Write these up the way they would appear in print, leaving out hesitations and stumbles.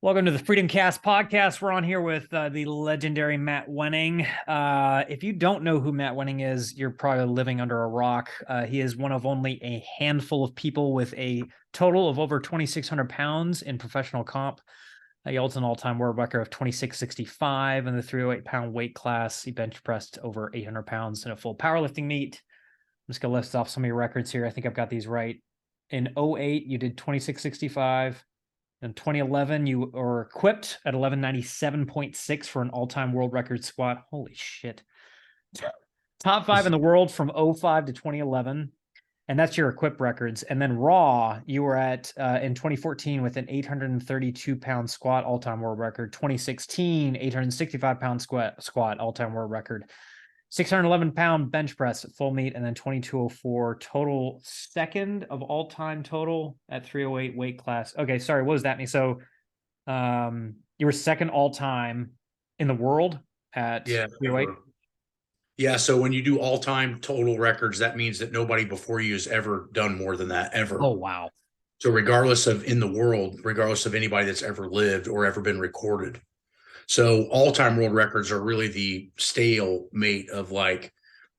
Welcome to the Freedom Cast podcast. We're on here with the legendary Matt Wenning. If you don't know who Matt Wenning is, you're probably living under a rock. He is one of only a handful of people with a total of over 2,600 pounds in professional comp. He holds an all-time world record of 2,665 in the 308-pound weight class. He bench pressed over 800 pounds in a full powerlifting meet. I'm just going to list off some of your records here. I think I've got these right. In 08, you did 2,665. In 2011, you were equipped at 1197.6 for an all-time world record squat. Holy shit. Top 5 in the world from 05 to 2011. And that's your equipped records. And then raw, you were at in 2014 with an 832-pound squat all-time world record. 2016, 865-pound squat all-time world record. 611-pound bench press at full meet, and then 2204 total, second of all time total at 308 weight class. Okay, sorry, what does that mean? So you were second all time in the world at 308? Yeah, so when you do all-time total records, that means that nobody before you has ever done more than that, ever. Oh, wow. So regardless of in the world, regardless of anybody that's ever lived or ever been recorded. So all-time world records are really the stalemate of like,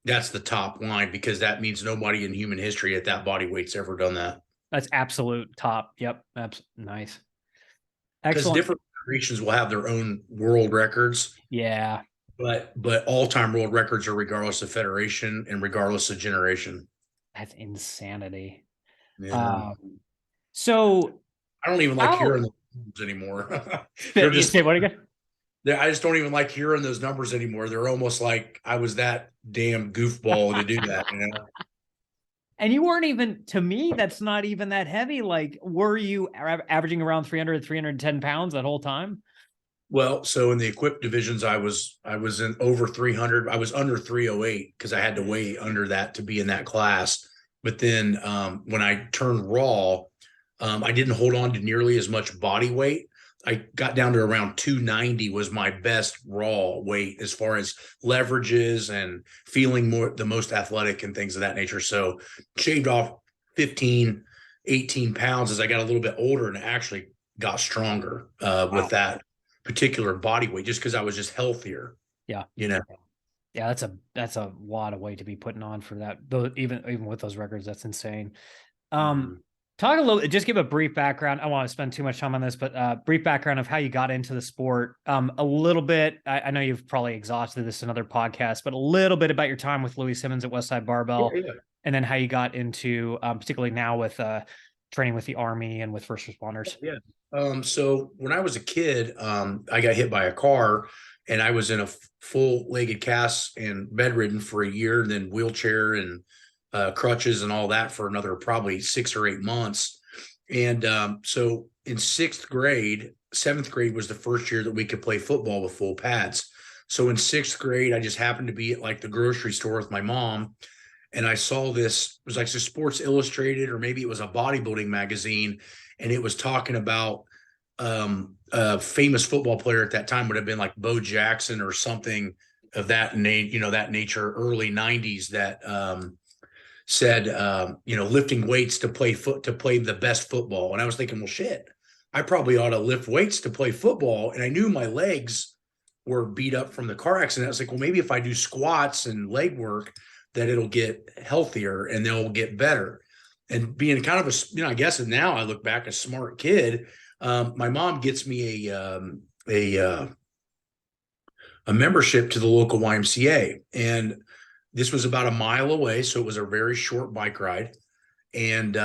that's the top line, because that means nobody in human history at that body weight's ever done that. That's absolute top. Yep. That's nice. Because Excellent. different federations will have their own world records. Yeah. But all-time world records are regardless of federation and regardless of generation. That's insanity. Yeah. So I don't even like hearing those numbers anymore. They're just say what again? I just don't even like hearing those numbers anymore. They're almost like I was that damn goofball to do that, you know. And you weren't even, to me, that's not even that heavy. Like, were you averaging around 300, 310 pounds that whole time? Well, so in the equipped divisions, I was in over 300. I was under 308 because I had to weigh under that to be in that class. But then when I turned raw, I didn't hold on to nearly as much body weight. I got down to around 290 was my best raw weight as far as leverages and feeling the most athletic and things of that nature. So shaved off 15, 18 pounds as I got a little bit older and actually got stronger with that particular body weight, just because I was just healthier. Yeah. You know? Yeah, that's a lot of weight to be putting on for that. Though even with those records, that's insane. Talk a little, just give a brief background. I don't want to spend too much time on this, but brief background of how you got into the sport. A little bit, I know you've probably exhausted this in other podcasts, but a little bit about your time with Louis Simmons at Westside Barbell, and then how you got into, particularly now with training with the Army and with first responders. So when I was a kid, I got hit by a car and I was in a full-legged cast and bedridden for a year, and then wheelchair and crutches and all that for another probably 6 or 8 months. And so in seventh grade was the first year that we could play football with full pads. So in sixth grade, I just happened to be at like the grocery store with my mom, and I saw this, it was like Sports Illustrated, or maybe it was a bodybuilding magazine, and it was talking about a famous football player at that time would have been like Bo Jackson or something of that that nature, early 90s, that said lifting weights to play the best football. And I was thinking, well, shit, I probably ought to lift weights to play football. And I knew my legs were beat up from the car accident. I was like, well, maybe if I do squats and leg work, that it'll get healthier and they'll get better. And being kind of I guess now I look back, a smart kid, my mom gets me a membership to the local YMCA, and this was about a mile away, so it was a very short bike ride. And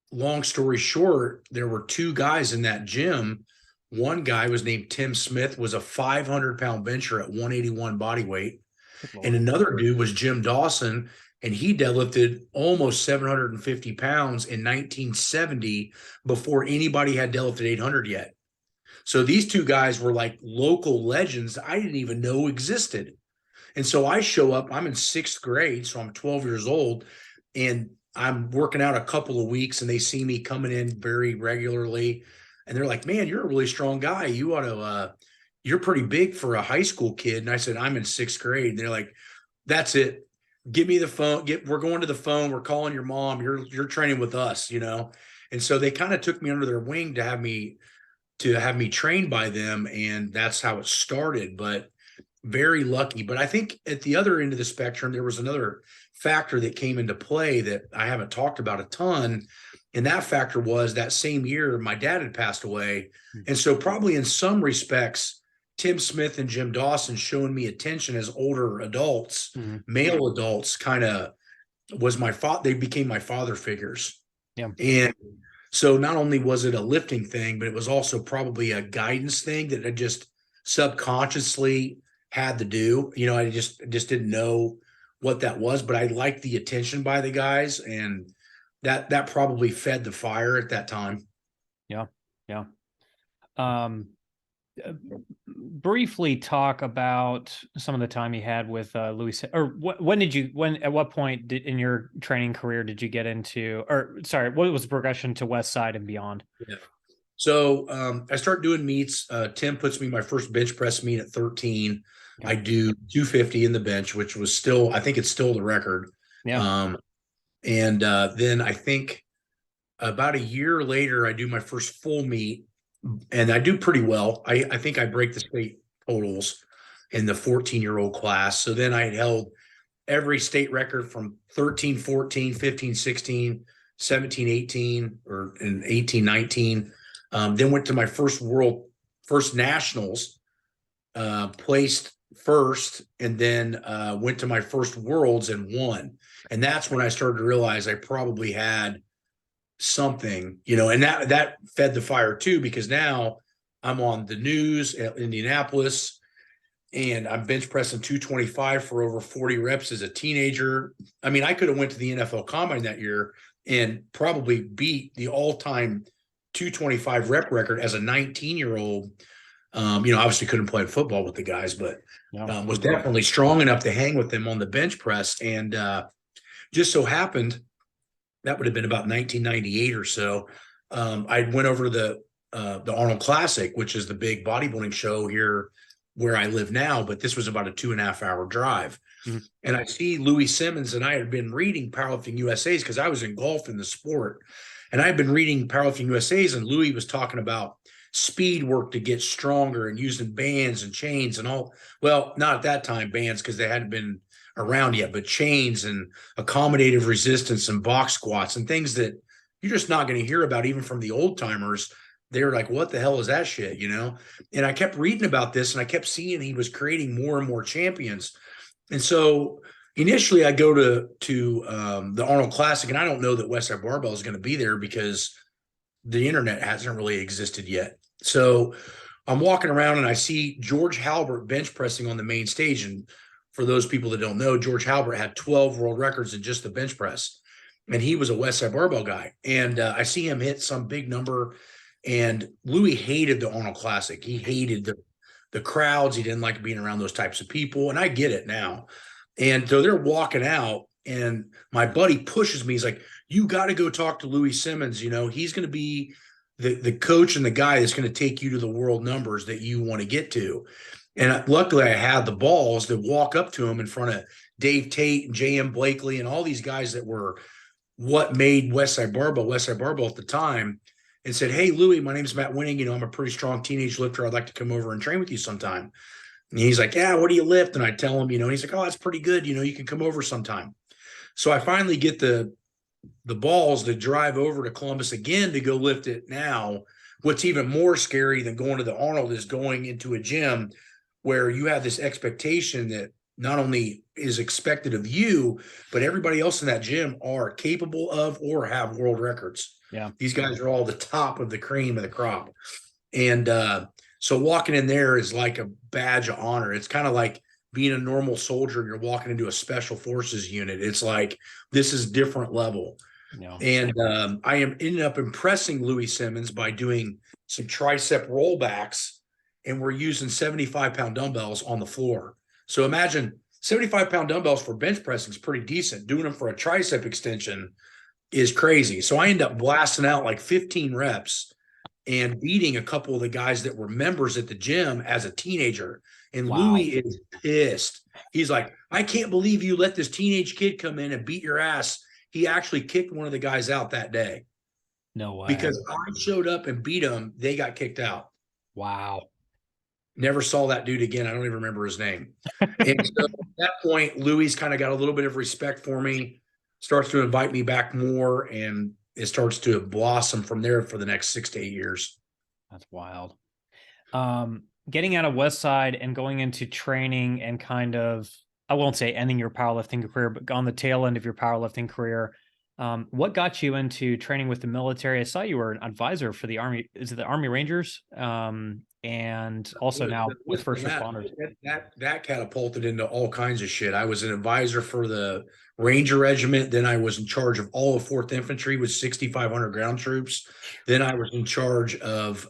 long story short, there were two guys in that gym. One guy was named Tim Smith, was a 500-pound bencher at 181 body weight, and another dude was Jim Dawson, and he deadlifted almost 750 pounds in 1970 before anybody had deadlifted 800 yet. So these two guys were like local legends I didn't even know existed. And so I show up, I'm in sixth grade, so I'm 12 years old, and I'm working out a couple of weeks, and they see me coming in very regularly. And they're like, man, you're a really strong guy. You ought to, you're pretty big for a high school kid. And I said, I'm in sixth grade. And they're like, that's it. Give me the phone. We're going to the phone. We're calling your mom. You're training with us, And so they kind of took me under their wing to have me to have me trained by them, and that's how it started. But very lucky. But I think at the other end of the spectrum, there was another factor that came into play that I haven't talked about a ton. And that factor was that same year, my dad had passed away. And so, probably in some respects, Tim Smith and Jim Dawson showing me attention as older adults, male adults, kind of was my father. They became my father figures. Yeah. And so, not only was it a lifting thing, but it was also probably a guidance thing that I just subconsciously had to do. I just didn't know what that was, but I liked the attention by the guys, and that probably fed the fire at that time. Yeah. Briefly talk about some of the time you had with Louis, or at what point in your training career did you get into, or sorry, what was the progression to West Side and beyond? Yeah. So I start doing meets. Tim puts me my first bench press meet at 13. Okay. I do 250 in the bench, which was I think it's still the record. Yeah. And then I think about a year later, I do my first full meet, and I do pretty well. I think I break the state totals in the 14-year-old class. So then I held every state record from 13, 14, 15, 16, 17, 18, and 18, 19. Then went to my first nationals, placed first, and then went to my first worlds and won. And that's when I started to realize I probably had something, and that fed the fire too, because now I'm on the news at Indianapolis, and I'm bench pressing 225 for over 40 reps as a teenager. I mean, I could have went to the NFL Combine that year and probably beat the all-time 225 rep record as a 19-year-old. Obviously couldn't play football with the guys, but was definitely strong enough to hang with them on the bench press. And just so happened, that would have been about 1998 or so. I went over to the Arnold Classic, which is the big bodybuilding show here where I live now, but this was about a 2.5-hour drive. And I see Louis Simmons, and I had been reading Powerlifting USA's because I was engulfed in the sport. And I had been reading Powerlifting USA's, and Louis was talking about speed work to get stronger and using bands and chains and all. Well, not at that time, bands, because they hadn't been around yet, but chains and accommodative resistance and box squats and things that you're just not going to hear about even from the old timers. They were like, what the hell is that shit? And I kept reading about this, and I kept seeing he was creating more and more champions. And so initially I go to the Arnold Classic, and I don't know that Westside Barbell is going to be there because the internet hasn't really existed yet. So I'm walking around, and I see George Halbert bench pressing on the main stage. And for those people that don't know, George Halbert had 12 world records in just the bench press, and he was a Westside Barbell guy. And I see him hit some big number, and Louis hated the Arnold Classic. He hated the crowds. He didn't like being around those types of people, and I get it now. And so they're walking out, and my buddy pushes me. He's like, you got to go talk to Louis Simmons. He's going to be the coach and the guy that's going to take you to the world numbers that you want to get to. And luckily I had the balls to walk up to him in front of Dave Tate and J.M. Blakely and all these guys that were what made Westside Barbell at the time, and said, hey, Louis, my name's Matt Wenning. I'm a pretty strong teenage lifter. I'd like to come over and train with you sometime. And he's like, yeah, what do you lift? And I tell him, and he's like, oh, that's pretty good. You can come over sometime. So I finally get the balls to drive over to Columbus again to go lift it now. What's even more scary than going to the Arnold is going into a gym where you have this expectation that not only is expected of you, but everybody else in that gym are capable of or have world records. Yeah. These guys are all the top of the cream of the crop. And so walking in there is like a badge of honor. It's kind of like being a normal soldier and you're walking into a special forces unit. It's like, this is different level. Yeah. And I ended up impressing Louis Simmons by doing some tricep rollbacks, and we're using 75-pound dumbbells on the floor. So imagine 75-pound dumbbells for bench pressing is pretty decent. Doing them for a tricep extension is crazy. So I end up blasting out like 15 reps and beating a couple of the guys that were members at the gym as a teenager. And wow. Louis is pissed. He's like, I can't believe you let this teenage kid come in and beat your ass. He actually kicked one of the guys out that day. No way. Because I showed up and beat them, they got kicked out. Wow. Never saw that dude again. I don't even remember his name. And so at that point, Louis kind of got a little bit of respect for me, starts to invite me back more, and it starts to blossom from there for the next 6 to 8 years. That's wild. Getting out of West Side and going into training and kind of, I won't say ending your powerlifting career, but on the tail end of your powerlifting career, what got you into training with the military? I saw you were an advisor for the Army. Is it the Army Rangers? And also now with first responders. That catapulted into all kinds of shit. I was an advisor for the Ranger Regiment. Then I was in charge of all of 4th Infantry with 6,500 ground troops. Then I was in charge of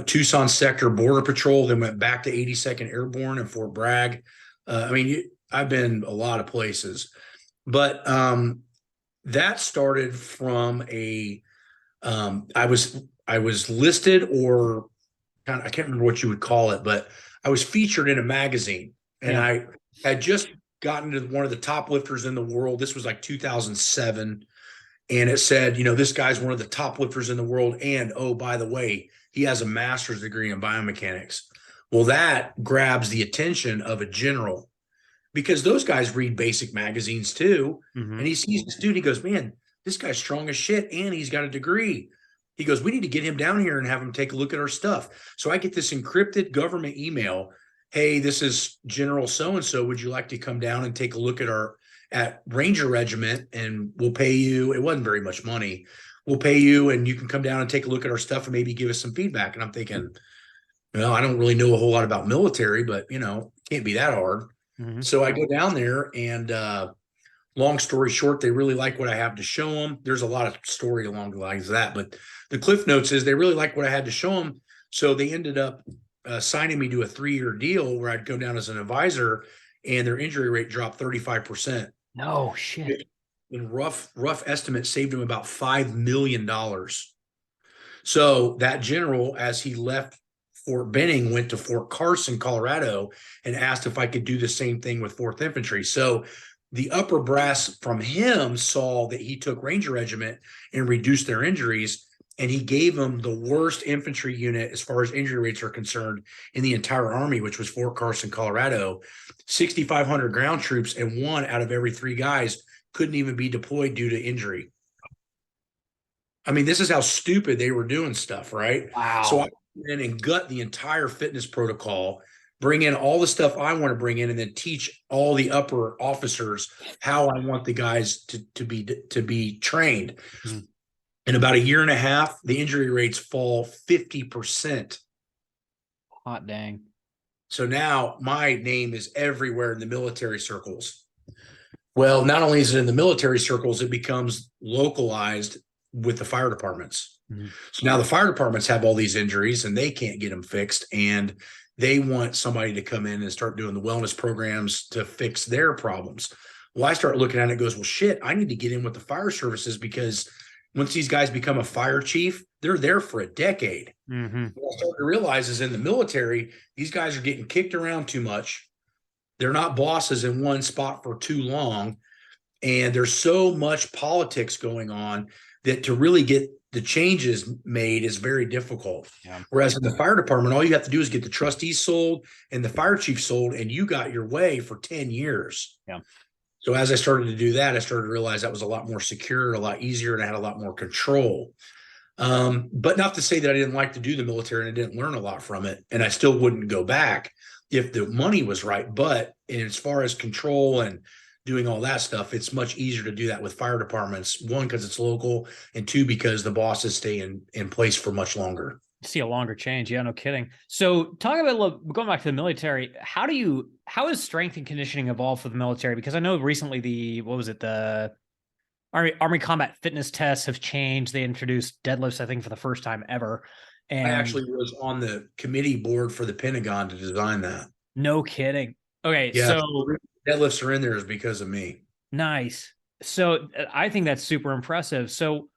Tucson Sector Border Patrol. Then went back to 82nd Airborne in Fort Bragg. I've been a lot of places, but that started from I was listed, or kind of, I can't remember what you would call it, but I was featured in a magazine, and Yeah. I had just gotten to one of the top lifters in the world. This was like 2007. And it said, this guy's one of the top lifters in the world. And oh, by the way, he has a master's degree in biomechanics. Well, that grabs the attention of a general, because those guys read basic magazines too. Mm-hmm. And he sees this dude, he goes, man, this guy's strong as shit, and he's got a degree. He goes, we need to get him down here and have him take a look at our stuff. So I get this encrypted government email. Hey, this is General so-and-so. Would you like to come down and take a look at Ranger Regiment, and we'll pay you. It wasn't very much money. We'll pay you, and you can come down and take a look at our stuff and maybe give us some feedback. And I'm thinking, well, I don't really know a whole lot about military, but it can't be that hard. Mm-hmm. So I go down there, and long story short, they really like what I have to show them. There's a lot of story along the lines of that, but the Cliff Notes is they really like what I had to show them. So they ended up signing me to a 3-year deal where I'd go down as an advisor, and their injury rate dropped 35%. No shit. In rough estimate, saved him about $5 million. So that general, as he left Fort Benning, went to Fort Carson, Colorado, and asked if I could do the same thing with 4th Infantry. So the upper brass from him saw that he took Ranger Regiment and reduced their injuries, and he gave them the worst infantry unit as far as injury rates are concerned in the entire Army, which was Fort Carson, Colorado. 6,500 ground troops, and 1 out of every 3 guys couldn't even be deployed due to injury. I mean, this is how stupid they were doing stuff, right? Wow. So I went in and gut the entire fitness protocol, bring in all the stuff I want to bring in, and then teach all the upper officers how I want the guys to be trained. Mm-hmm. In about a year and a half, the injury rates fall 50%. Hot dang. So now my name is everywhere in the military circles. Well, not only is it in the military circles, it becomes localized with the fire departments. Mm-hmm. So now the fire departments have all these injuries, and they can't get them fixed, and they want somebody to come in and start doing the wellness programs to fix their problems. Well, I start looking at it and goes, well, shit, I need to get in with the fire services, because once these guys become a fire chief, they're there for a decade. Mm-hmm. What I start to realize is in the military, these guys are getting kicked around too much. They're not bosses in one spot for too long. And there's so much politics going on that to really get the changes made is very difficult. Yeah. Whereas in the fire department, all you have to do is get the trustees sold and the fire chief sold, and you got your way for 10 years. Yeah. So as I started to do that, I started to realize that was a lot more secure, a lot easier, and I had a lot more control. But not to say that I didn't like to do the military and I didn't learn a lot from it, and I still wouldn't go back if the money was right. But as far as control and doing all that stuff, it's much easier to do that with fire departments. 1, because it's local, and 2, because the bosses stay in place for much longer. See a longer change. Yeah, no kidding. So talking about going back to the military, how has strength and conditioning evolved for the military? Because I know recently the Army combat fitness tests have changed. They introduced deadlifts, I think, for the first time ever. And I actually was on the committee board for the Pentagon to design that. No kidding. Okay. Yeah, so deadlifts are in there is because of me. Nice. So I think that's super impressive. So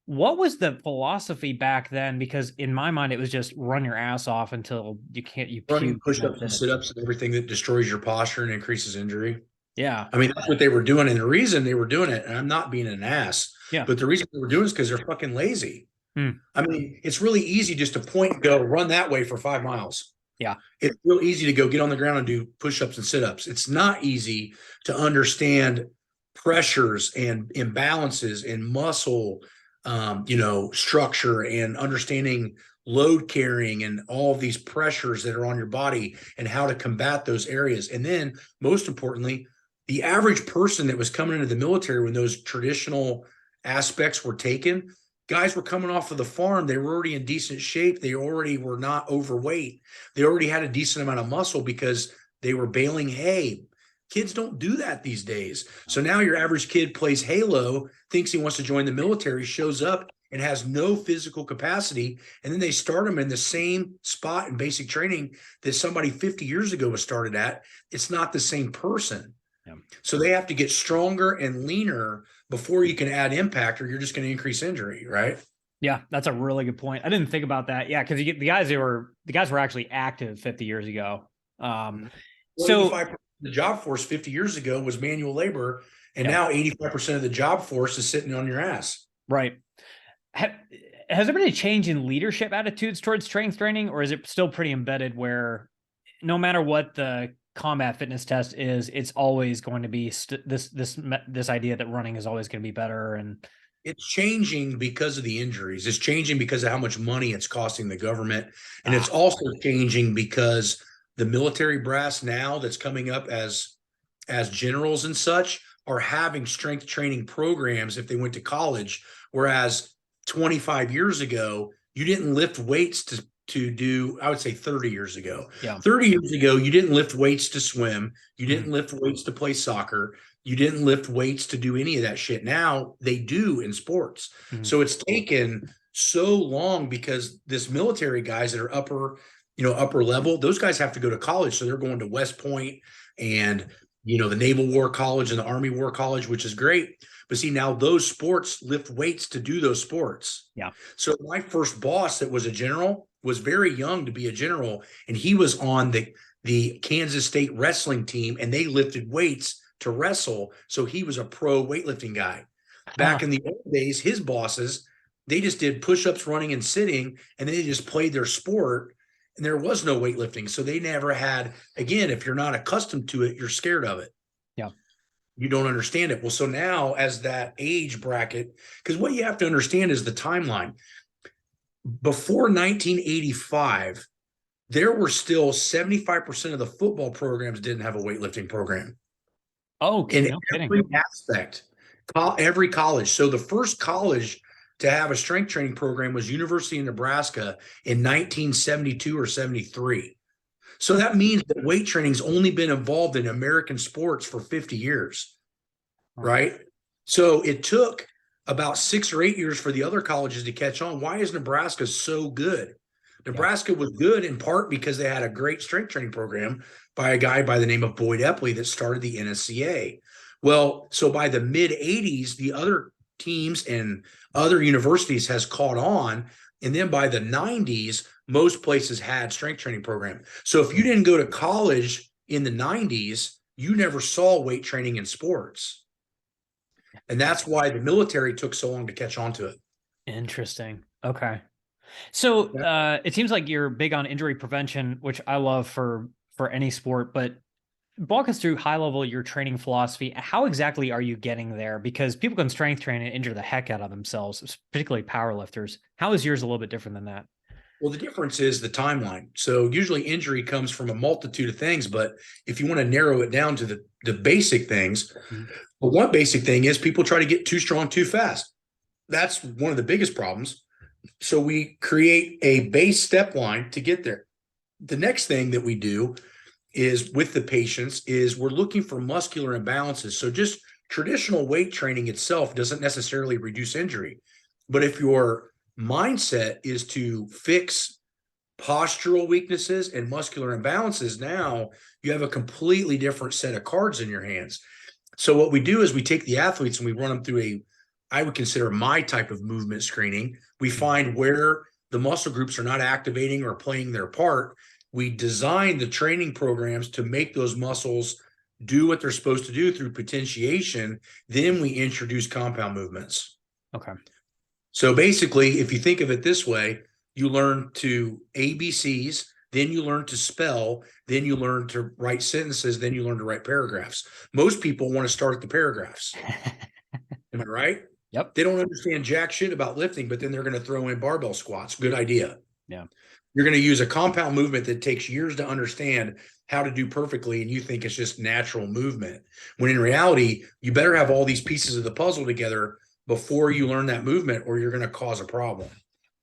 what was the philosophy back then? Because in my mind, it was just run your ass off until you running push-ups and sit-ups and everything that destroys your posture and increases injury. Yeah. I mean, that's what they were doing. And the reason they were doing it, and I'm not being an ass, but the reason they were doing it is because they're fucking lazy. Hmm. I mean, it's really easy just to point and go run that way for 5 miles. Yeah. It's real easy to go get on the ground and do push-ups and sit-ups. It's not easy to understand pressures and imbalances in muscle, structure, and understanding load carrying and all of these pressures that are on your body and how to combat those areas. And then most importantly, the average person that was coming into the military when those traditional aspects were taken, guys were coming off of the farm. They were already in decent shape. They already were not overweight. They already had a decent amount of muscle because they were baling hay. Kids don't do that these days. So now your average kid plays Halo, thinks he wants to join the military, shows up and has no physical capacity. And then they start them in the same spot in basic training that somebody 50 years ago was started at. It's not the same person. Yeah. So they have to get stronger and leaner before you can add impact, or you're just going to increase injury, right? Yeah, that's a really good point. I didn't think about that. Yeah, because the guys were actually active 50 years ago. So 85% of the job force 50 years ago was manual labor, and now 85% of the job force is sitting on your ass. Right. Has there been a change in leadership attitudes towards strength training, or is it still pretty embedded where no matter what the combat fitness test is, it's always going to be this idea that running is always going to be better? And it's changing because of the injuries. It's changing because of how much money it's costing the government. And it's also changing because the military brass now that's coming up as generals and such are having strength training programs if they went to college. Whereas 25 years ago, you didn't lift weights to do, I would say 30 years ago. Yeah. 30 years ago, you didn't lift weights to swim. You didn't lift weights to play soccer. You didn't lift weights to do any of that shit. Now they do in sports. So it's taken so long because this military guys that are upper level, those guys have to go to college. So they're going to West Point and, the Naval War College and the Army War College, which is great. But see, now those sports lift weights to do those sports. Yeah. So my first boss that was a general was very young to be a general, and he was on the Kansas State wrestling team, and they lifted weights to wrestle. So he was a pro weightlifting guy. Back in the old days, his bosses, they just did push-ups, running, and sitting, and they just played their sport, and there was no weightlifting. So they never had, again, if you're not accustomed to it, you're scared of it. Yeah. You don't understand it. Well, so now as that age bracket, because what you have to understand is the timeline. Before 1985, there were still 75% of the football programs didn't have a weightlifting program. Oh, in every aspect, every college. So the first college to have a strength training program was University of Nebraska in 1972 or 73. So that means that weight training's only been involved in American sports for 50 years, right? So it took about 6 or 8 years for the other colleges to catch on. Why is Nebraska so good? Nebraska was good in part because they had a great strength training program by a guy by the name of Boyd Epley that started the NSCA. Well, so by the mid 80s, the other teams and other universities has caught on. And then by the 90s, most places had strength training program. So if you didn't go to college in the 90s, you never saw weight training in sports. And that's why the military took so long to catch on to it. Interesting. Okay. So it seems like you're big on injury prevention, which I love for any sport, but walk us through high level your training philosophy. How exactly are you getting there? Because people can strength train and injure the heck out of themselves, particularly power lifters. How is yours a little bit different than that? Well, the difference is the timeline. So usually injury comes from a multitude of things, but if you want to narrow it down to the basic things, well, one basic thing is people try to get too strong too fast. That's one of the biggest problems. So we create a base step line to get there. The next thing that we do is with the patients is we're looking for muscular imbalances. So just traditional weight training itself doesn't necessarily reduce injury. But if your mindset is to fix postural weaknesses and muscular imbalances, now you have a completely different set of cards in your hands. So what we do is we take the athletes and we run them through I would consider my type of movement screening. We find where the muscle groups are not activating or playing their part. We design the training programs to make those muscles do what they're supposed to do through potentiation. Then we introduce compound movements. Okay. So basically, if you think of it this way, you learn to ABCs, then you learn to spell, then you learn to write sentences, then you learn to write paragraphs. Most people want to start at the paragraphs. Am I right? Yep. They don't understand jack shit about lifting, but then they're going to throw in barbell squats. Good idea. Yeah. You're going to use a compound movement that takes years to understand how to do perfectly, and you think it's just natural movement. When in reality, you better have all these pieces of the puzzle together before you learn that movement, or you're going to cause a problem.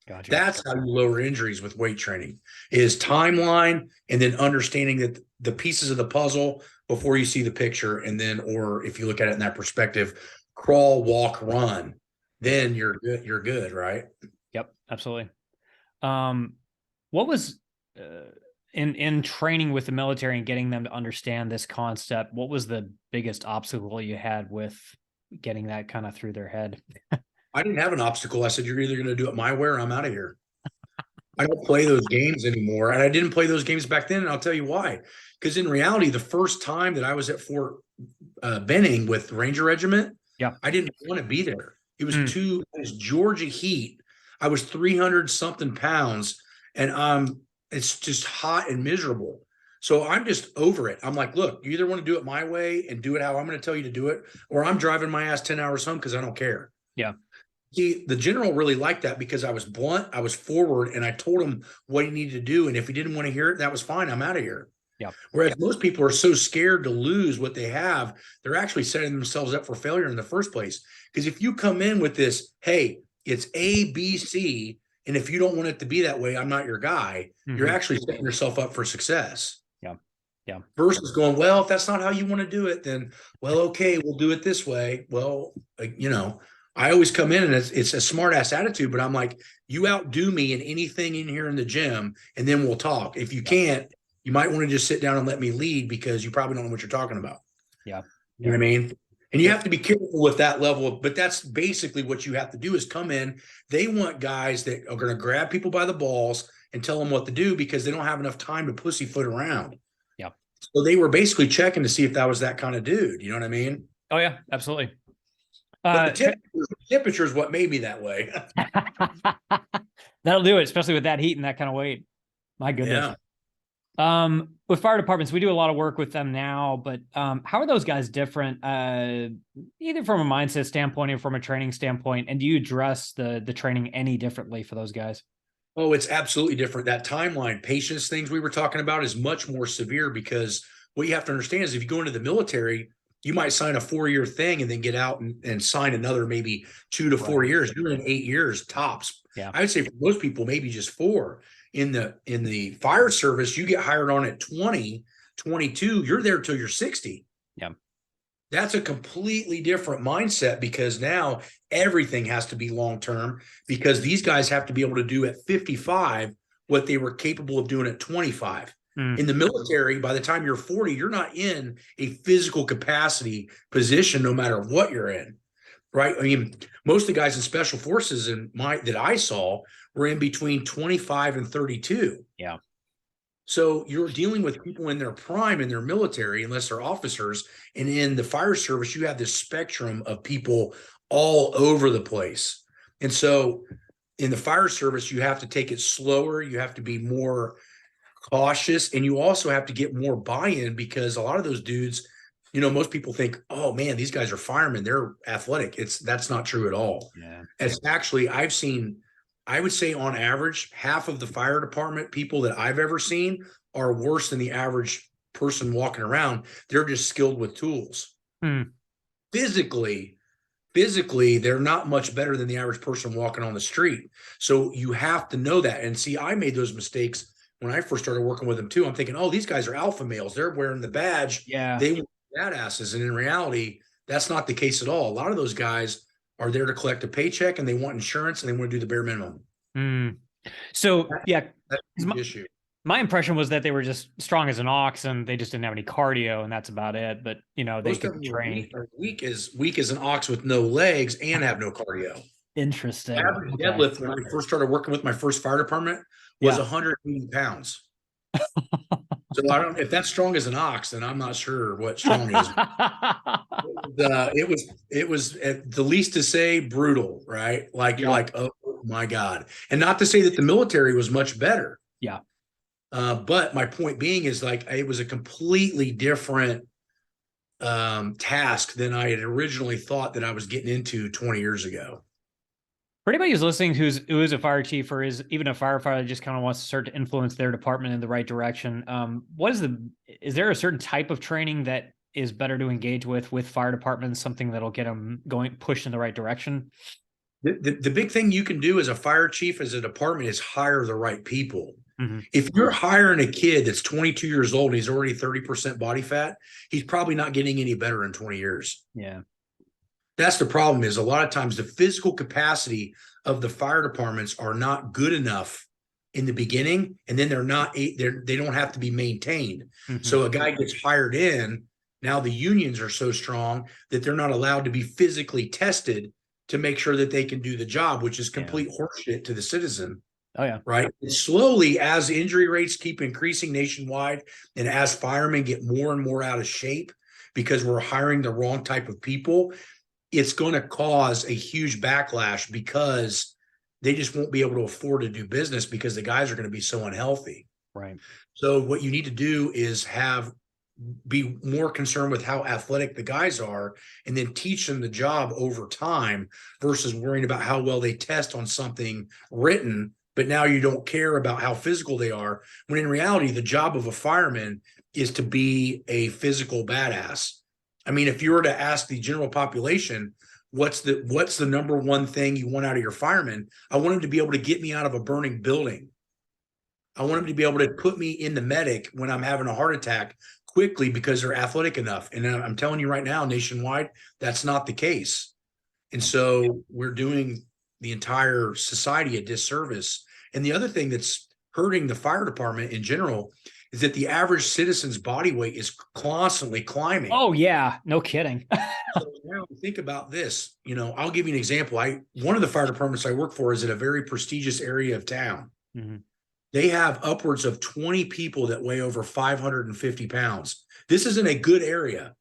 Gotcha. That's how you lower injuries with weight training, is timeline and then understanding that the pieces of the puzzle before you see the picture. And then, or if you look at it in that perspective, crawl, walk, run, then you're good. You're good, right? Yep. Absolutely. What was in training with the military and getting them to understand this concept? What was the biggest obstacle you had with getting that kind of through their head? I didn't have an obstacle. I said, you're either going to do it my way or I'm out of here. I don't play those games anymore. And I didn't play those games back then. And I'll tell you why. Because in reality, the first time that I was at Fort Benning with Ranger Regiment, Yeah. I didn't want to be there. It was Georgia heat. I was 300 something pounds, and it's just hot and miserable. So I'm just over it. I'm like, look, you either want to do it my way and do it how I'm going to tell you to do it, or I'm driving my ass 10 hours home because I don't care. Yeah. See, the general really liked that because I was blunt, I was forward, and I told him what he needed to do. And if he didn't want to hear it, that was fine. I'm out of here. Yeah. Whereas most people are so scared to lose what they have, they're actually setting themselves up for failure in the first place. Because if you come in with this, hey, it's A, B, C, and if you don't want it to be that way, I'm not your guy, you're actually setting yourself up for success. Yeah. Yeah. Versus going, well, if that's not how you want to do it, then, well, okay, we'll do it this way. Well, I always come in and it's a smart ass attitude, but I'm like, you outdo me in anything in here in the gym, and then we'll talk. If you can't, you might want to just sit down and let me lead because you probably don't know what you're talking about. Yeah. You know what I mean? And you have to be careful with that level but that's basically what you have to do is come in. They want guys that are going to grab people by the balls and tell them what to do because they don't have enough time to pussyfoot around. Yeah. So they were basically checking to see if that was that kind of dude. You know what I mean? Oh yeah, absolutely. But the temperature is what made me that way. That'll do it, especially with that heat and that kind of weight. My goodness. Yeah. With fire departments, we do a lot of work with them now, but how are those guys different, either from a mindset standpoint or from a training standpoint? And do you address the training any differently for those guys? Oh, it's absolutely different. That timeline, patience things we were talking about is much more severe because what you have to understand is if you go into the military, you might sign a 4-year thing and then get out and sign another maybe 2 to 4 years. You're in 8 years tops. Yeah. I would say for most people, maybe just 4. In the fire service, you get hired on at 20, 22, you're there till you're 60. Yeah. That's a completely different mindset because now everything has to be long-term because these guys have to be able to do at 55 what they were capable of doing at 25. In the military, by the time you're 40, you're not in a physical capacity position no matter what you're in, right? I mean, most of the guys in special forces that I saw were in between 25 and 32. Yeah. So you're dealing with people in their prime in their military, unless they're officers. And in the fire service, you have this spectrum of people all over the place. And so in the fire service, you have to take it slower. You have to be more cautious. And you also have to get more buy-in because a lot of those dudes, most people think, oh man, these guys are firemen. They're athletic. That's not true at all. Yeah. It's actually, I would say on average, half of the fire department people that I've ever seen are worse than the average person walking around. They're just skilled with tools. Physically, they're not much better than the average person walking on the street. So you have to know that. And see, I made those mistakes when I first started working with them too. I'm thinking, oh, these guys are alpha males. They're wearing the badge. Yeah. They want badasses. And in reality, that's not the case at all. A lot of those guys are there to collect a paycheck and they want insurance and they want to do the bare minimum. So yeah, that's the issue. My impression was that they were just strong as an ox and they just didn't have any cardio and that's about it. But they could train. Weak as an ox with no legs and have no cardio. Interesting. Average deadlift when I first started working with my first fire department was 180 pounds. So I don't, if that's strong as an ox, then I'm not sure what strong is. It was at the least to say brutal, right? Like you're Yeah. like, oh my God. And not to say that the military was much better. Yeah. But my point being is like it was a completely different task than I had originally thought that I was getting into 20 years ago. For anybody who's listening who is a fire chief or is even a firefighter that just kind of wants to start to influence their department in the right direction, is there a certain type of training that is better to engage with fire departments, something that'll get them going, pushed in the right direction? The big thing you can do as a fire chief, as a department, is hire the right people. Mm-hmm. If you're hiring a kid that's 22 years old and he's already 30% body fat, he's probably not getting any better in 20 years. Yeah. That's the problem, is a lot of times the physical capacity of the fire departments are not good enough in the beginning, and then they don't have to be maintained. Mm-hmm. So a guy gets hired in, now the unions are so strong that they're not allowed to be physically tested to make sure that they can do the job, which is complete horseshit to the citizen. Oh yeah. Right. And slowly, as injury rates keep increasing nationwide, and as firemen get more and more out of shape because we're hiring the wrong type of people, it's going to cause a huge backlash because they just won't be able to afford to do business because the guys are going to be so unhealthy. Right. So what you need to do is be more concerned with how athletic the guys are, and then teach them the job over time versus worrying about how well they test on something written. But now you don't care about how physical they are, when in reality, the job of a fireman is to be a physical badass. I mean, if you were to ask the general population, what's the number one thing you want out of your fireman? I want him to be able to get me out of a burning building. I want him to be able to put me in the medic when I'm having a heart attack quickly because they're athletic enough. And I'm telling you right now, nationwide, that's not the case. And so we're doing the entire society a disservice. And the other thing that's hurting the fire department in general is that the average citizen's body weight is constantly climbing. Oh yeah, no kidding. So now think about this. I'll give you an example. One of the fire departments I work for is in a very prestigious area of town. Mm-hmm. They have upwards of 20 people that weigh over 550 pounds. This isn't a good area.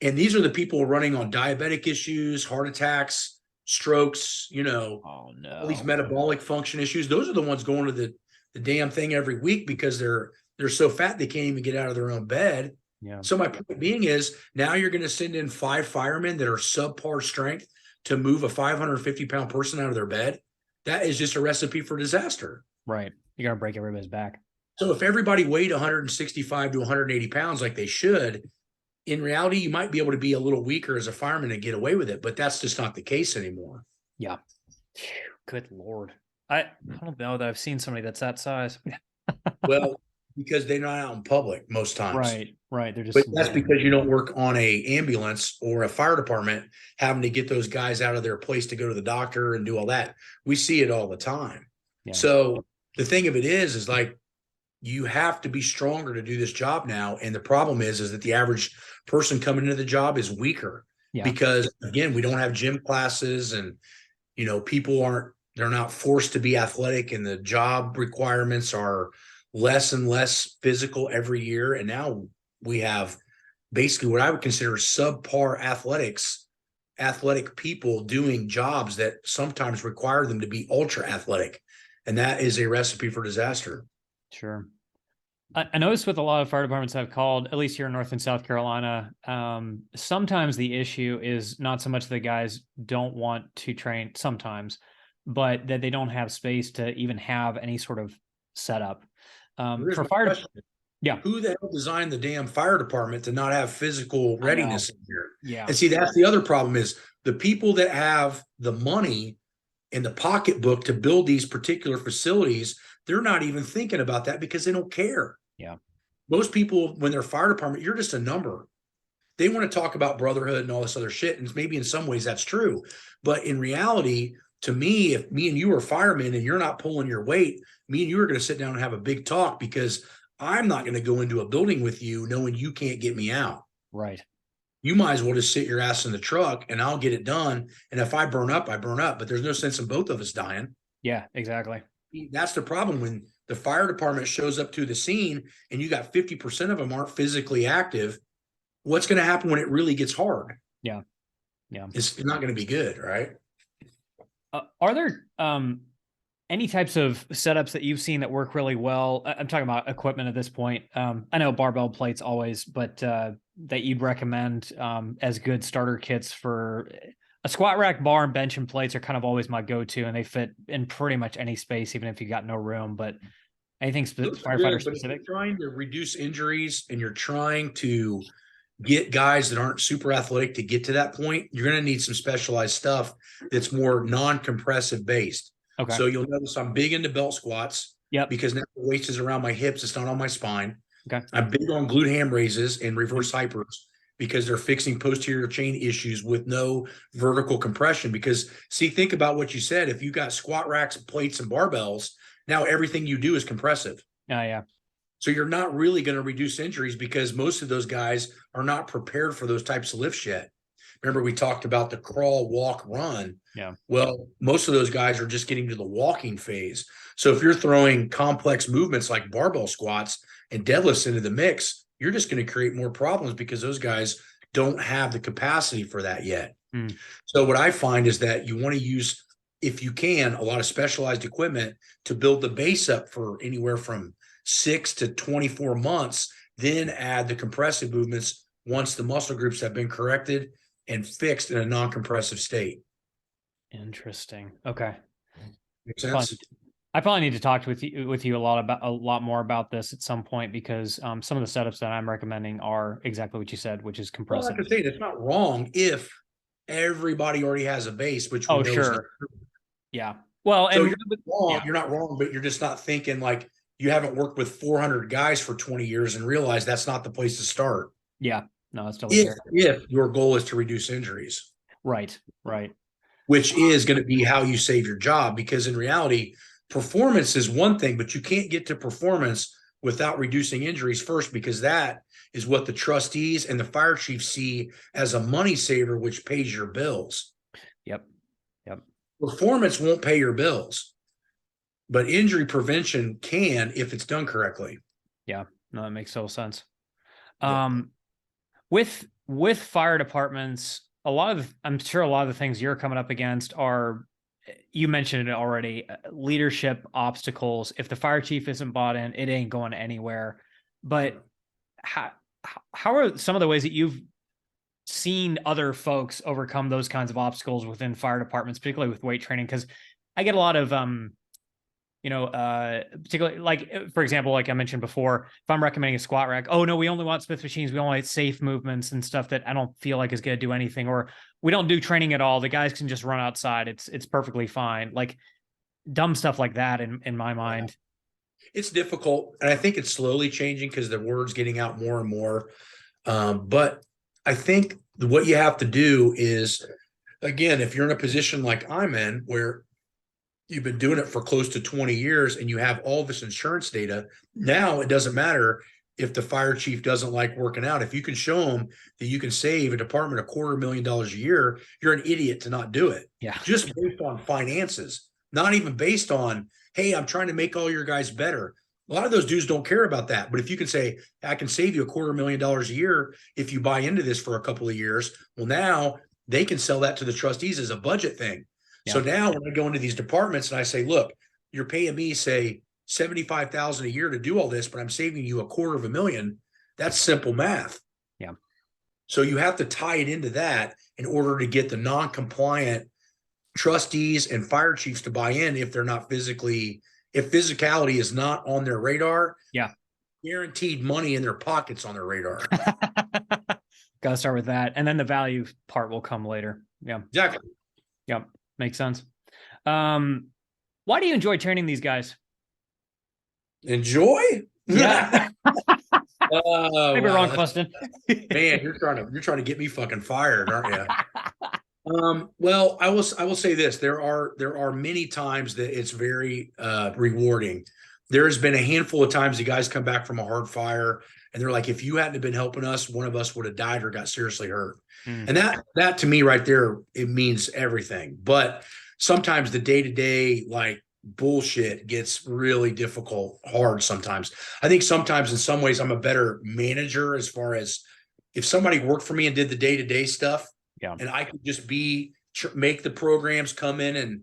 And these are the people running on diabetic issues, heart attacks, strokes, Oh no, all these metabolic function issues. Those are the ones going to the damn thing every week because they're so fat they can't even get out of their own bed. Yeah. So my point being is, now you're going to send in 5 firemen that are subpar strength to move a 550-pound person out of their bed. That is just a recipe for disaster. Right. You got to break everybody's back. So if everybody weighed 165 to 180 pounds like they should, in reality, you might be able to be a little weaker as a fireman and get away with it, but that's just not the case anymore. Yeah. Good Lord. I don't know that I've seen somebody that's that size. Well, because they're not out in public most times. Right. They're just. But that's because you don't work on a ambulance or a fire department having to get those guys out of their place to go to the doctor and do all that. We see it all the time. Yeah. So the thing of it is like, you have to be stronger to do this job now. And the problem is that the average person coming into the job is weaker because, again, we don't have gym classes, and, people they're not forced to be athletic, and the job requirements are less and less physical every year. And now we have basically what I would consider subpar athletic people doing jobs that sometimes require them to be ultra athletic. And that is a recipe for disaster. Sure. I noticed with a lot of fire departments I've called, at least here in North and South Carolina, sometimes the issue is not so much the guys don't want to train sometimes, but that they don't have space to even have any sort of setup. For fire. Yeah. Who the hell designed the damn fire department to not have physical readiness in here? Yeah. And see, that's the other problem, is the people that have the money in the pocketbook to build these particular facilities, they're not even thinking about that because they don't care. Yeah. Most people, when they're fire department, you're just a number. They want to talk about brotherhood and all this other shit. And maybe in some ways that's true. But in reality, to me, if me and you are firemen and you're not pulling your weight, me and you are going to sit down and have a big talk, because I'm not going to go into a building with you knowing you can't get me out. Right. You might as well just sit your ass in the truck and I'll get it done. And if I burn up, I burn up. But there's no sense in both of us dying. Yeah, exactly. That's the problem. When the fire department shows up to the scene and you got 50% of them aren't physically active, what's going to happen when it really gets hard? Yeah. Yeah. It's not going to be good, right? Are there any types of setups that you've seen that work really well? I'm talking about equipment at this point. I know barbell plates always, but that you'd recommend as good starter kits for a squat rack, bar, and bench and plates are kind of always my go-to, and they fit in pretty much any space, even if you got no room. But anything firefighter specific? If you're trying to reduce injuries and you're trying to get guys that aren't super athletic to get to that point, you're going to need some specialized stuff that's more non-compressive based. Okay. So you'll notice I'm big into belt squats. Yep. Because now the waist is around my hips. It's not on my spine. Okay. I'm big on glute ham raises and reverse hypers because they're fixing posterior chain issues with no vertical compression. Because see, think about what you said. If you got squat racks, plates, and barbells, now everything you do is compressive. Oh, yeah. So you're not really going to reduce injuries because most of those guys are not prepared for those types of lifts yet. Remember, we talked about the crawl, walk, run. Yeah. Well, most of those guys are just getting to the walking phase. So if you're throwing complex movements like barbell squats and deadlifts into the mix, you're just going to create more problems because those guys don't have the capacity for that yet. So what I find is that you want to use, if you can, a lot of specialized equipment to build the base up for anywhere from 6 to 24 months, then add the compressive movements once the muscle groups have been corrected and fixed in a non-compressive state. Interesting. Okay. Makes sense? I probably need to talk with you a lot more about this at some point because some of the setups that I'm recommending are exactly what you said, which is compressive. Well, like I say, it's not wrong if everybody already has a base, which we know sure. is not true. Yeah. Well, So and you're not wrong. You're not wrong, but you're just not thinking like you haven't worked with 400 guys for 20 years and realize that's not the place to start. Yeah. No, that's totally fair. If your goal is to reduce injuries. Right. Which is going to be how you save your job, because in reality, performance is one thing, but you can't get to performance without reducing injuries first, because that is what the trustees and the fire chiefs see as a money saver, which pays your bills. Yep. Performance won't pay your bills, but injury prevention can if it's done correctly. Yeah. No, that makes total sense. With fire departments, I'm sure a lot of the things you're coming up against are, you mentioned it already, leadership obstacles. If the fire chief isn't bought in, it ain't going anywhere. But how are some of the ways that you've seen other folks overcome those kinds of obstacles within fire departments, particularly with weight training? Because I get a lot of particularly, like, for example, like I mentioned before, if I'm recommending a squat rack, oh no, we only want Smith machines, we only want safe movements and stuff that I don't feel like is going to do anything, or we don't do training at all, the guys can just run outside, it's perfectly fine. Like dumb stuff like that in my mind. It's difficult, and I think it's slowly changing because the word's getting out more and more. But I think what you have to do is, again, if you're in a position like I'm in, where you've been doing it for close to 20 years and you have all this insurance data, now it doesn't matter if the fire chief doesn't like working out. If you can show them that you can save a department $250,000 a year, you're an idiot to not do it. Yeah. Just based on finances, not even based on, hey, I'm trying to make all your guys better. A lot of those dudes don't care about that. But if you can say, I can save you $250,000 a year if you buy into this for a couple of years, well, now they can sell that to the trustees as a budget thing. Yeah. So now when I go into these departments and I say, look, you're paying me, say, $75,000 a year to do all this, but I'm saving you $250,000. That's simple math. Yeah. So you have to tie it into that in order to get the non-compliant trustees and fire chiefs to buy in if they're not physically, if physicality is not on their radar. Yeah. Guaranteed money in their pockets on their radar. Got to start with that. And then the value part will come later. Yeah. Exactly. Yeah. Makes sense. Why do you enjoy training these guys? Enjoy? Yeah. Maybe wow. wrong question. Man, you're trying to get me fucking fired, aren't you? Well, I will say this. There are many times that it's very rewarding. There has been a handful of times the guys come back from a hard fire and they're like, if you hadn't been helping us, one of us would have died or got seriously hurt. And that to me right there, it means everything. But sometimes the day-to-day, like bullshit gets really difficult, hard sometimes. I think sometimes in some ways I'm a better manager as far as if somebody worked for me and did the day-to-day stuff, Yeah. and I could just make the programs come in and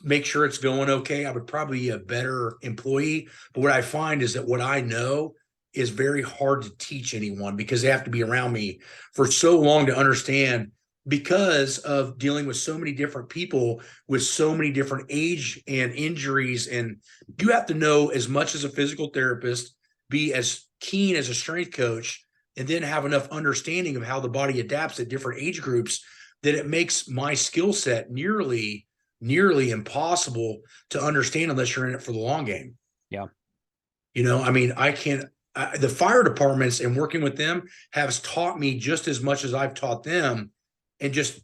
make sure it's going okay, I would probably be a better employee. But what I find is that what I know is very hard to teach anyone because they have to be around me for so long to understand, because of dealing with so many different people with so many different age and injuries. And you have to know as much as a physical therapist, be as keen as a strength coach, and then have enough understanding of how the body adapts at different age groups that it makes my skill set nearly impossible to understand unless you're in it for the long game. Yeah. I mean, I can't. The fire departments and working with them has taught me just as much as I've taught them, and just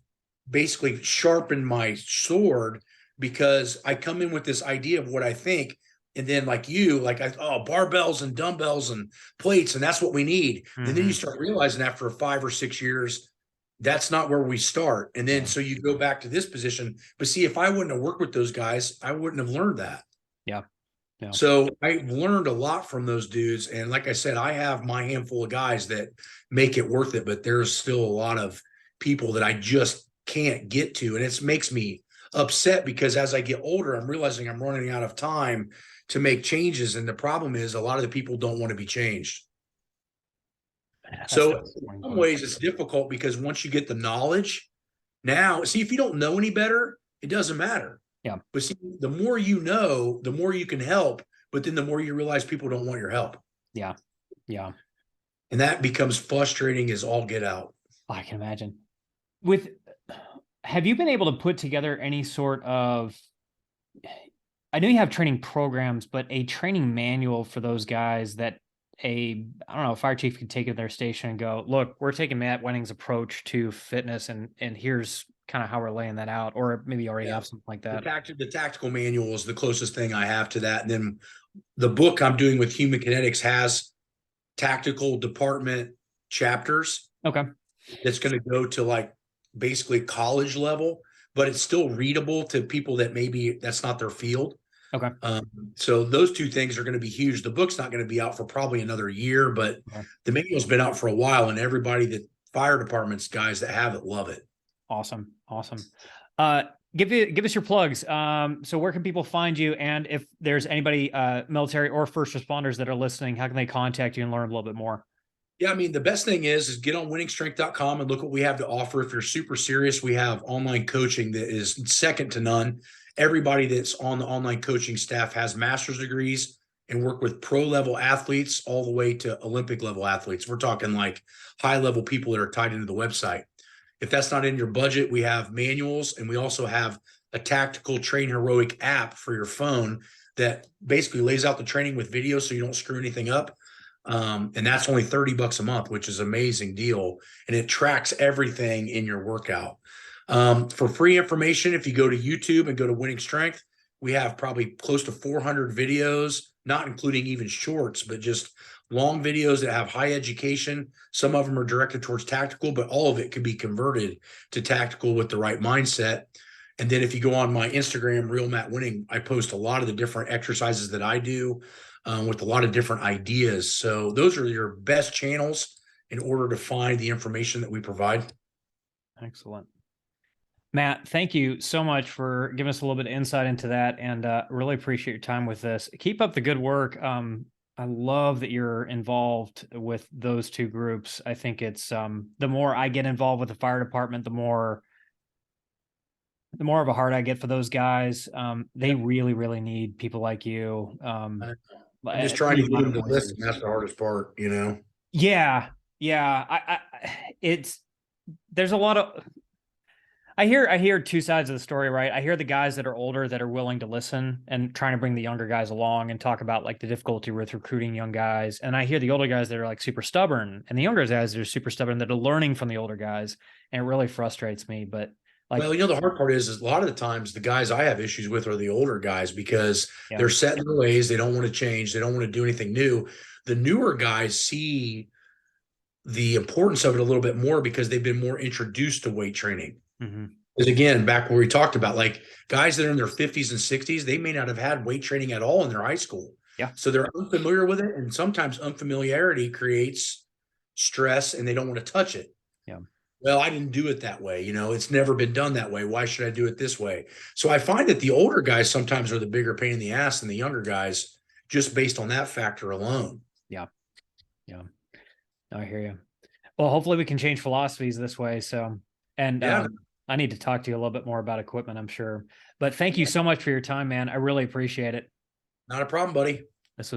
basically sharpened my sword, because I come in with this idea of what I think, and then like barbells and dumbbells and plates, and that's what we need. And then you start realizing after 5 or 6 years, that's not where we start. And then so you go back to this position. But see, if I wouldn't have worked with those guys, I wouldn't have learned that. Yeah. Yeah. So I learned a lot from those dudes. And like I said, I have my handful of guys that make it worth it, but there's still a lot of people that I just can't get to. And it makes me upset because as I get older, I'm realizing I'm running out of time to make changes. And the problem is a lot of the people don't want to be changed. So in some ways it's difficult because once you get the knowledge, now, see, if you don't know any better, it doesn't matter. Yeah. But see, the more you know, the more you can help, but then the more you realize people don't want your help. Yeah. Yeah. And that becomes frustrating as all get out. I can imagine. Have you been able to put together any sort of, I know you have training programs, but a training manual for those guys that I don't know, a fire chief could take it to their station and go, look, we're taking Matt Wenning's approach to fitness and here's kind of how we're laying that out, or maybe already have something like that. The tactical manual is the closest thing I have to that. And then the book I'm doing with Human Kinetics has tactical department chapters. Okay. That's going to go to like basically college level, but it's still readable to people that maybe that's not their field. Okay. So those two things are going to be huge. The book's not going to be out for probably another year, but the manual's been out for a while, and everybody that fire departments guys that have it love it. Awesome. Give us your plugs. So where can people find you? And if there's anybody, military or first responders that are listening, how can they contact you and learn a little bit more? Yeah, I mean, the best thing is get on winningstrength.com and look what we have to offer. If you're super serious, we have online coaching that is second to none. Everybody that's on the online coaching staff has master's degrees and work with pro level athletes all the way to Olympic level athletes. We're talking like high level people that are tied into the website. If that's not in your budget, we have manuals, and we also have a tactical train heroic app for your phone that basically lays out the training with video so you don't screw anything up. And that's only $30 a month, which is an amazing deal. And it tracks everything in your workout. For free information, if you go to YouTube and go to Winning Strength, we have probably close to 400 videos, not including even shorts, but just long videos that have high education. Some of them are directed towards tactical, but all of it can be converted to tactical with the right mindset. And then if you go on my Instagram, Real Matt Wenning, I post a lot of the different exercises that I do with a lot of different ideas. So those are your best channels in order to find the information that we provide. Excellent. Matt, thank you so much for giving us a little bit of insight into that, and really appreciate your time with this. Keep up the good work. I love that you're involved with those two groups. I think it's the more I get involved with the fire department, the more of a heart I get for those guys. They really, really need people like you. I'm just trying to get them to listen. That's the hardest part, you know? Yeah. There's a lot of, I hear two sides of the story, right? I hear the guys that are older that are willing to listen and trying to bring the younger guys along and talk about like the difficulty with recruiting young guys. And I hear the older guys that are like super stubborn, and the younger guys that are super stubborn that are learning from the older guys. And it really frustrates me. But like, well, the hard part is a lot of the times the guys I have issues with are the older guys because they're set in their ways. They don't want to change. They don't want to do anything new. The newer guys see the importance of it a little bit more because they've been more introduced to weight training. Mm-hmm. Because again, back where we talked about, like guys that are in their 50s and 60s, they may not have had weight training at all in their high school. Yeah. So they're unfamiliar with it. And sometimes unfamiliarity creates stress and they don't want to touch it. Yeah. Well, I didn't do it that way. It's never been done that way. Why should I do it this way? So I find that the older guys sometimes are the bigger pain in the ass than the younger guys, just based on that factor alone. Yeah. Yeah. I hear you. Well, hopefully we can change philosophies this way. So, and Yeah, I need to talk to you a little bit more about equipment, I'm sure. But thank you so much for your time, man. I really appreciate it. not a problem, buddy. This was